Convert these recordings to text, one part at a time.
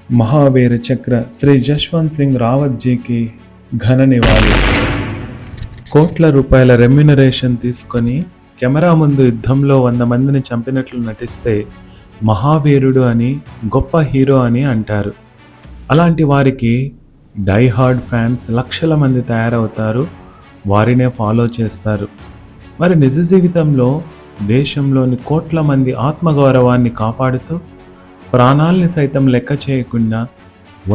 महावीर चक्र श्री जसवंत सिंह रावत जी की ఘన నివాళి. కోట్ల రూపాయల రెమ్యునరేషన్ తీసుకొని కెమెరా ముందు యుద్ధంలో 100 మందిని చంపినట్లు నటిస్తే మహావీరుడు అని, గొప్ప హీరో అని అంటారు. అలాంటి వారికి డై హార్డ్ ఫ్యాన్స్ లక్షల మంది తయారవుతారు, వారినే ఫాలో చేస్తారు. మరి నిజ జీవితంలో దేశంలోని కోట్ల మంది ఆత్మగౌరవాన్ని కాపాడుతూ ప్రాణాల్ని సైతం లెక్క చేయకుండా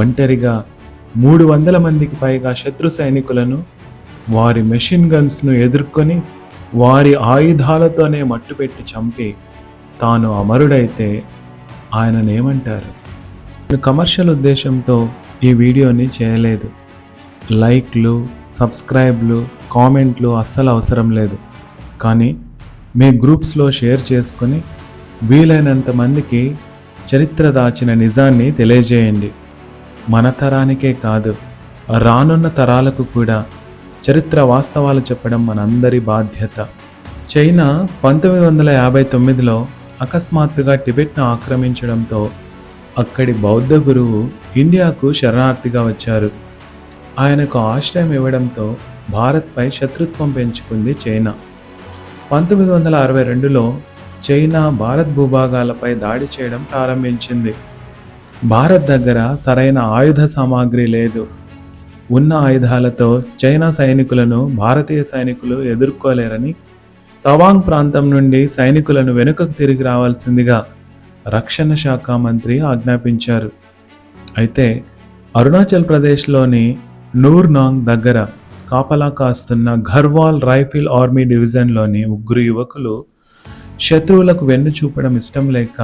ఒంటరిగా 300 మందికి పైగా శత్రు సైనికులను వారి మెషిన్ గన్స్ను ఎదుర్కొని వారి ఆయుధాలతోనే మట్టుపెట్టి చంపి తాను అమరుడైతే ఆయననేమంటారు? నేను కమర్షియల్ ఉద్దేశంతో ఈ వీడియోని చేయలేదు. లైక్లు, సబ్స్క్రైబ్లు, కామెంట్లు అస్సలు అవసరం లేదు. కానీ మీ గ్రూప్స్లో షేర్ చేసుకొని వీలైనంత మందికి చరిత్ర దాచిన నిజాన్ని తెలియజేయండి. మన తరానికే కాదు, రానున్న తరాలకు కూడా చరిత్ర వాస్తవాలు చెప్పడం మనందరి బాధ్యత. చైనా 1959లో అకస్మాత్తుగా టిబెట్ను ఆక్రమించడంతో అక్కడి బౌద్ధ గురువు ఇండియాకు శరణార్థిగా వచ్చారు. ఆయనకు ఆశ్రయం ఇవ్వడంతో భారత్పై శత్రుత్వం పెంచుకుంది చైనా. 1962లో చైనా భారత్ భూభాగాలపై దాడి చేయడం ప్రారంభించింది. భారత్ దగ్గర సరైన ఆయుధ సామాగ్రి లేదు. ఉన్న ఆయుధాలతో చైనా సైనికులను భారతీయ సైనికులు ఎదుర్కోలేరని తవాంగ్ ప్రాంతం నుండి సైనికులను వెనుకకు తిరిగి రావాల్సిందిగా రక్షణ శాఖ మంత్రి ఆజ్ఞాపించారు. అయితే అరుణాచల్ ప్రదేశ్లోని నూర్నాంగ్ దగ్గర కాపలా కాస్తున్న ఘర్వాల్ రైఫిల్ ఆర్మీ డివిజన్లోని 3 యువకులు శత్రువులకు వెన్ను చూపడం ఇష్టం లేక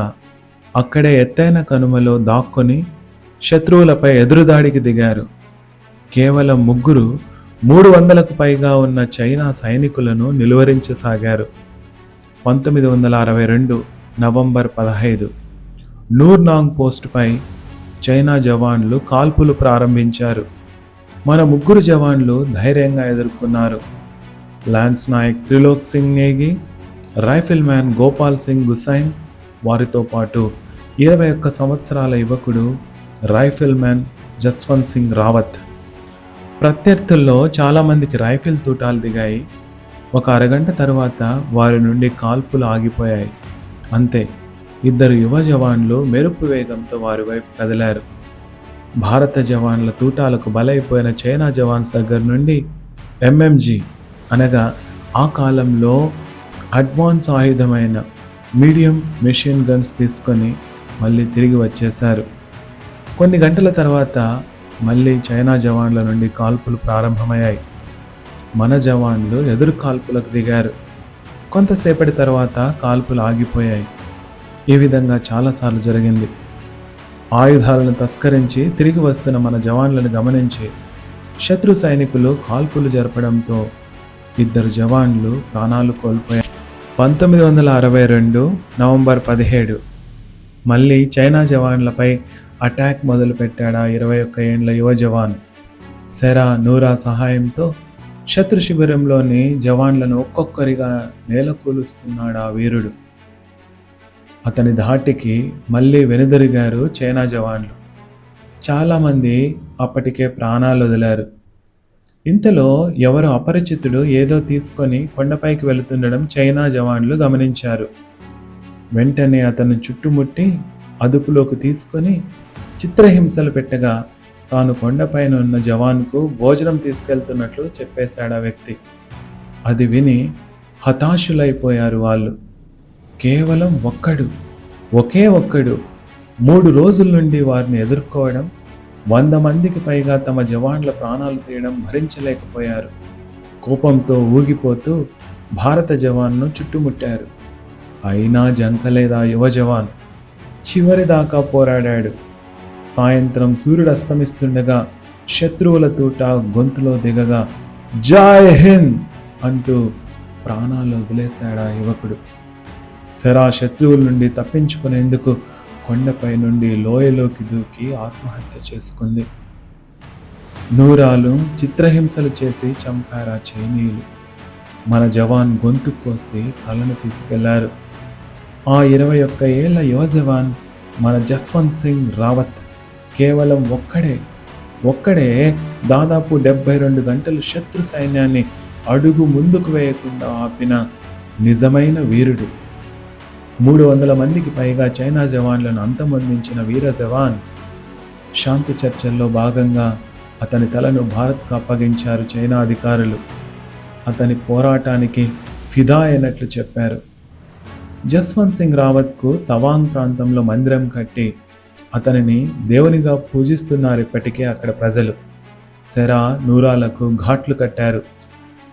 అక్కడే ఎత్తైన కనుమలో దాక్కొని శత్రువులపై ఎదురుదాడికి దిగారు. కేవలం 300కు పైగా ఉన్న చైనా సైనికులను నిలువరించసాగారు. 1962 నవంబర్ 15 నూర్నాంగ్ పోస్టుపై చైనా జవాన్లు కాల్పులు ప్రారంభించారు. మన 3 జవాన్లు ధైర్యంగా ఎదుర్కొన్నారు. Lance naik Trilok Singh Negi, rifleman Gopal Singh Gusain, వారితో పాటు 21 సంవత్సరాల యువకుడు రైఫిల్ మ్యాన్ జస్వంత్ సింగ్ రావత్. ప్రత్యర్థుల్లో చాలామందికి రైఫిల్ తూటాలు దిగాయి. ఒక అరగంట తర్వాత వారి నుండి కాల్పులు ఆగిపోయాయి. అంతే, 2 యువ జవాన్లు మెరుపు వేగంతో వారి వైపు కదిలారు. భారత జవాన్ల తూటాలకు బలైపోయిన చైనా జవాన్స్ దగ్గర నుండి MMG అనగా ఆ కాలంలో అడ్వాన్స్ ఆయుధమైన మీడియం మెషిన్ గన్స్ తీసుకొని మళ్ళీ తిరిగి వచ్చేశారు. కొన్ని గంటల తర్వాత మళ్ళీ చైనా జవాన్ల నుండి కాల్పులు ప్రారంభమయ్యాయి. మన జవాన్లు ఎదురు కాల్పులకు దిగారు. కొంతసేపటి తర్వాత కాల్పులు ఆగిపోయాయి. ఈ విధంగా చాలాసార్లు జరిగింది. ఆయుధాలను తస్కరించి తిరిగి వస్తున్న మన జవాన్లను గమనించి శత్రు సైనికులు కాల్పులు జరపడంతో 2 జవాన్లు ప్రాణాలు కోల్పోయారు. 1962 నవంబర్ 17 మళ్ళీ చైనా జవాన్లపై అటాక్ మొదలుపెట్టాడు 21 ఏండ్ల యువ జవాన్ సెరా నూరా సహాయంతో శత్రు శిబిరంలోని జవాన్లను ఒక్కొక్కరిగా నేలకూలుస్తున్నాడు ఆ వీరుడు. అతని ధాటికి మళ్ళీ వెనుదిరిగారు చైనా జవాన్లు. చాలామంది అప్పటికే ప్రాణాలు వదిలారు. ఇంతలో ఎవరో అపరిచితుడు ఏదో తీసుకొని కొండపైకి వెళుతుండడం చైనా జవాన్లు గమనించారు. వెంటనే అతను చుట్టుముట్టి అదుపులోకి తీసుకొని చిత్రహింసలు పెట్టగా తాను కొండపైన ఉన్న జవాన్కు భోజనం తీసుకెళ్తున్నట్లు చెప్పేశాడు ఆ వ్యక్తి. అది విని హతాశులైపోయారు వాళ్ళు. కేవలం ఒకే ఒక్కడు 3 రోజుల నుండి వారిని ఎదుర్కోవడం, 100 మందికి పైగా తమ జవాన్ల ప్రాణాలు తీయడం భరించలేకపోయారు. కోపంతో ఊగిపోతూ భారత జవాన్ను చుట్టుముట్టారు. అయినా జంకలేదా యువ జవాన్. చివరి దాకా పోరాడాడు. సాయంత్రం సూర్యుడు అస్తమిస్తుండగా శత్రువుల తూట గొంతులో దిగగా జై హింద్ అంటూ ప్రాణాలు వదిలేశాడు ఆ యువకుడు. సెరా శత్రువుల నుండి తప్పించుకునేందుకు కొండపై నుండి లోయలోకి దూకి ఆత్మహత్య చేసుకుంది. నూరాలు చిత్రహింసలు చేసి చంపారా చైనీయులు. మన జవాన్ గొంతు కోసి తలను తీసుకెళ్లారు. ఆ 21 ఏళ్ల యువ జవాన్ మన జస్వంత్ సింగ్ రావత్ కేవలం ఒక్కడే దాదాపు 72 గంటలు శత్రు సైన్యాన్ని అడుగు ముందుకు వేయకుండా ఆపిన నిజమైన వీరుడు. 300 మందికి పైగా చైనా జవాన్లను అంతమొందించిన వీర జవాన్. శాంతి చర్చల్లో భాగంగా అతని తలను భారత్కు అప్పగించారు చైనా అధికారులు. అతని పోరాటానికి ఫిదా అయినట్లు చెప్పారు. జస్వంత్ సింగ్ రావత్కు తవాంగ్ ప్రాంతంలో మందిరం కట్టి అతనిని దేవునిగా పూజిస్తున్నారు ఇప్పటికే అక్కడ ప్రజలు. సెరా నూరాలకు ఘాట్లు కట్టారు.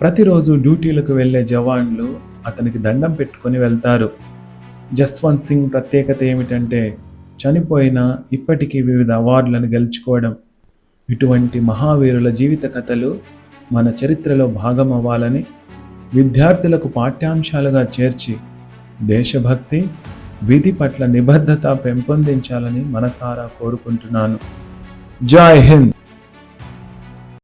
ప్రతిరోజు డ్యూటీలకు వెళ్ళే జవాన్లు అతనికి దండం పెట్టుకొని వెళ్తారు. జస్వంత్ సింగ్ ప్రత్యేకత ఏమిటంటే చనిపోయినా ఇప్పటికీ వివిధ అవార్డులను గెలుచుకోవడం. ఇటువంటి మహావీరుల జీవిత కథలు మన చరిత్రలో భాగం అవ్వాలని విద్యార్థులకు పాఠ్యాంశాలుగా చేర్చి దేశభక్తి, విధి పట్ల నిబద్ధత పెంపొందించాలని మనసారా కోరుకుంటున్నాను. జై హింద్.